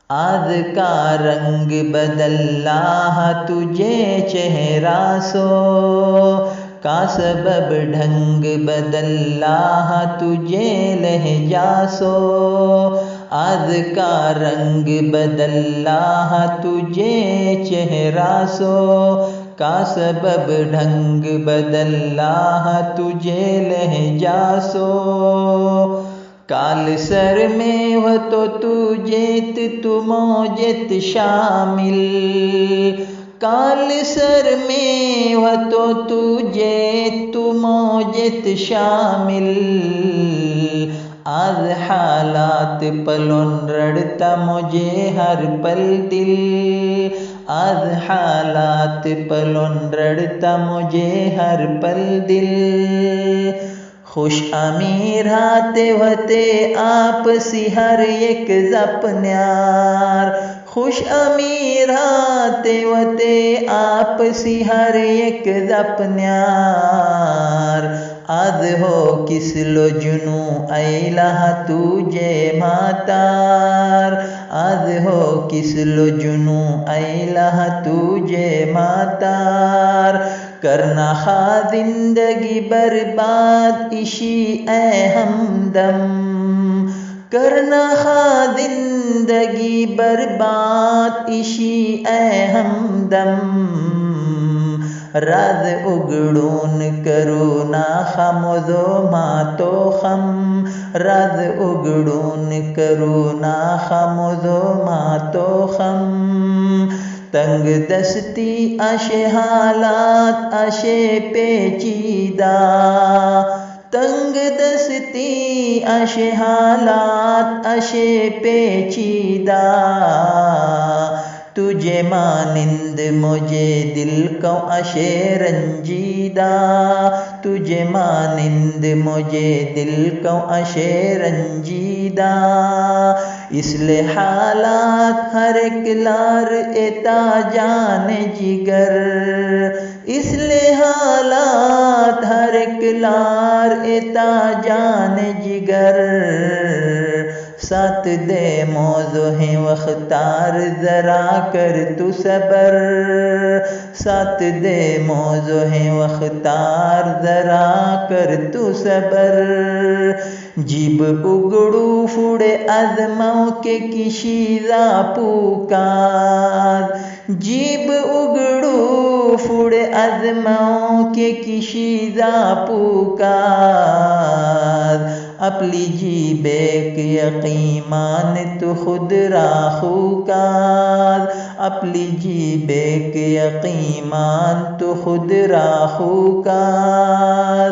آج کا رنگ بدلا ہے تجھے چہرہ سو، کا سبب ڈھنگ بدلا ہے تجھے لہجہ سو، آج کا رنگ بدلا ہے تجھے چہرہ سو، کا سبب ڈھنگ بدلا ہے تجھے لہجہ سو، کال سر میں ہو تو جیت تو موجت شامل، کال سر میں ہو تو جیت تو موجت شامل، آج حالات پلن رڑتا مجھے ہر پل دل، آج حالات پلن رڑتا مجھے ہر پل دل، خوش امیر ہاتے ہوتے آپسی ہر ایک زپنیار، خوش امیر ہاتے ہوتے آپسی ہر ایک زپنیار، آج ہو کس لو جنو ایلہ تجھے ماتار، آج ہو کس لو جنو ایلہ تجھے ماتار، کرنا خواہ زندگی برباد اسی اے ہمدم، کرنا خواہ زندگی برباد اسی اے ہمدم، راز اگڑون کرو نا خم و ماتو خم، راز اگڑون کرو نا خم و ماتو خم، تنگ دستی اشے حالات اشے پیچیدہ، تنگ دستی اشے حالات اشے پیچیدہ، تجھے مانند مجھے دل کو اشے رنجیدہ، تجھے مانند مجھے دل کو اشے رنجیدہ، اس لئے حالات ہر ایک لار اتا جان جگر، اس لئے حالات ہر ایک لار اتا جان جگر، ساتھ دے موضوع ہیں وختار ذرا کر تو صبر، ساتھ دے موضوع ہیں وختار ذرا کر تو صبر، جیب اگڑو فوڑے ازماؤ کے کشیدہ پوکار، جیب اگڑو فوڑے ازماؤ کے کشیدہ پوکار، اپلی جیب ایک یقیمان تو خود راخو کار، اپلی جیب ایک یقیمان تو خود راخو کار،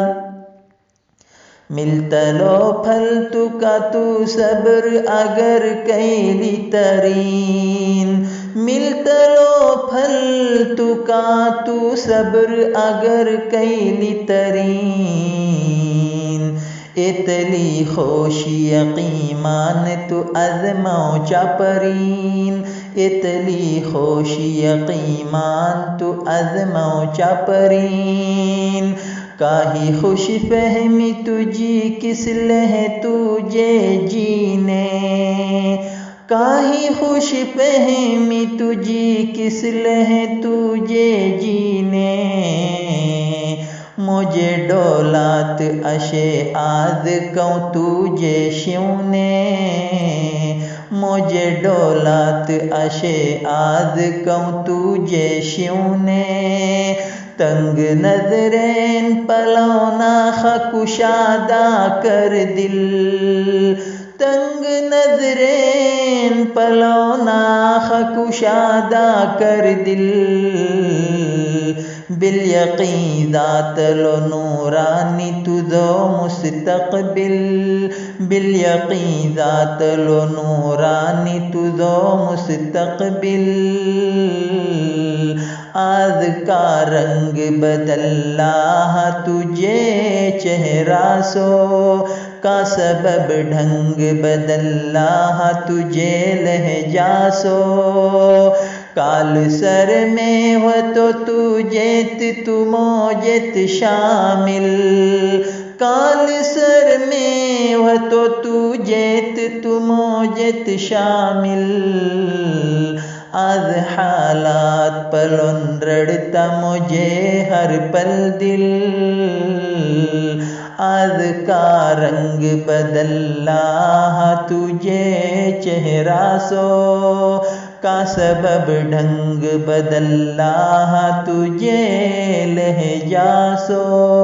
ملتا لو پھل تو کا تو صبر اگر کیلی ترین، ملتا لو پھل تو کا تو صبر اگر کیلی ترین، اتلی خوشی یقیمان تو ازماؤ چاپرین، اتلی خوشی یقیمان تو ازماؤ چاپرین، کاہی خوش فہمی تجھی کس لئے تجھے جینے، کاہی خوش فہمی تجھی کس لئے تجھے جینے، مجھے ڈولات اشے آج کوں تجھے شونے، مجھے ڈولات اشے آج کوں تجھے شونے، تنگ نظرین پلونا کشادہ کر دل، تنگ نظرین پلونا کشادہ کر دل، بالیقین ذات لو نورانی تجھو مستقبل، بالیقین ذات لو نورانی تجھو مستقبل، آج کا رنگ بدلا ہے تجھے چہرہ سو، کا سبب ڈھنگ بدلا ہے تجھے لہجہ سو، کال سر میں ہو تو جیت تو موجت شامل، کال سر میں وہ تو جیت تو موجت شامل آج حالات پلن رڑتا مجھے ہر پل دل آج کا رنگ بدلا تجھے چہرہ سو کا سبب ڈھنگ بدلا تجھے لہجہ سو